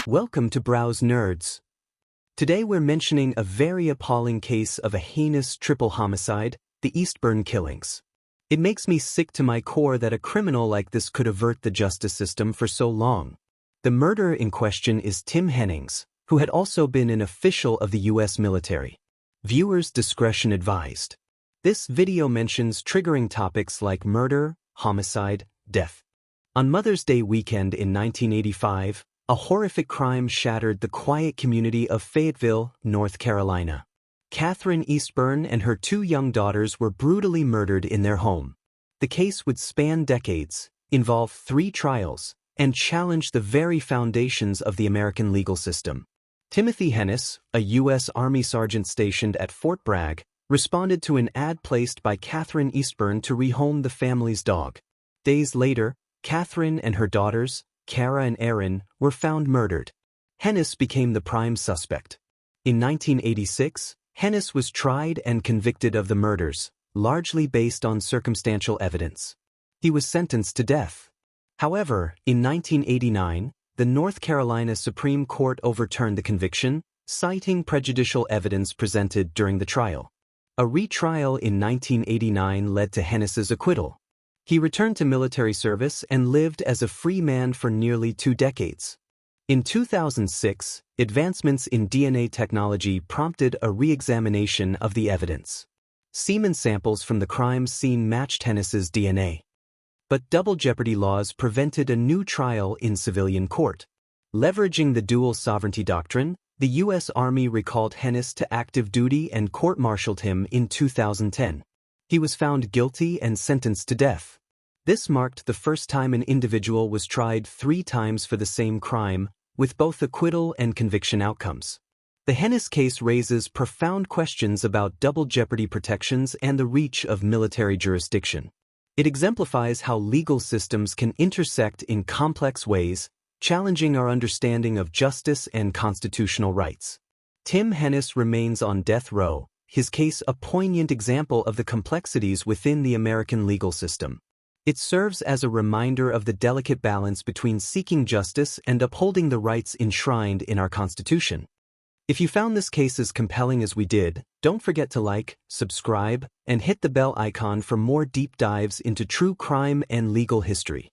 Welcome to Browse Nerds. Today we're mentioning a very appalling case of a heinous triple homicide, the Eastburn killings. It makes me sick to my core that a criminal like this could avert the justice system for so long. The murderer in question is Tim Hennis, who had also been an official of the U.S. military. Viewers' discretion advised. This video mentions triggering topics like murder, homicide, death. On Mother's Day weekend in 1985, a horrific crime shattered the quiet community of Faytteville, North Carolina. Catherine Eastburn and her two young daughters were brutally murdered in their home. The case would span decades, involve 3 trials, and challenge the very foundations of the American legal system. Tim Hennis, a U.S. Army sergeant stationed at Fort Bragg, responded to an ad placed by Catherine Eastburn to rehome the family's dog. Days later, Catherine and her daughters, Kara and Erin, were found murdered. Hennis became the prime suspect. In 1986, Hennis was tried and convicted of the murders, largely based on circumstantial evidence. He was sentenced to death. However, in 1989, the North Carolina Supreme Court overturned the conviction, citing prejudicial evidence presented during the trial. A retrial in 1989 led to Hennis's acquittal. He returned to military service and lived as a free man for nearly 2 decades. In 2006, advancements in DNA technology prompted a re-examination of the evidence. Semen samples from the crime scene matched Hennis's DNA. But double jeopardy laws prevented a new trial in civilian court. Leveraging the dual sovereignty doctrine, the U.S. Army recalled Hennis to active duty and court-martialed him in 2010. He was found guilty and sentenced to death. This marked the first time an individual was tried 3 times for the same crime, with both acquittal and conviction outcomes. The Hennis case raises profound questions about double jeopardy protections and the reach of military jurisdiction. It exemplifies how legal systems can intersect in complex ways, challenging our understanding of justice and constitutional rights. Tim Hennis remains on death row, his case a poignant example of the complexities within the American legal system. It serves as a reminder of the delicate balance between seeking justice and upholding the rights enshrined in our Constitution. If you found this case as compelling as we did, don't forget to like, subscribe, and hit the bell icon for more deep dives into true crime and legal history.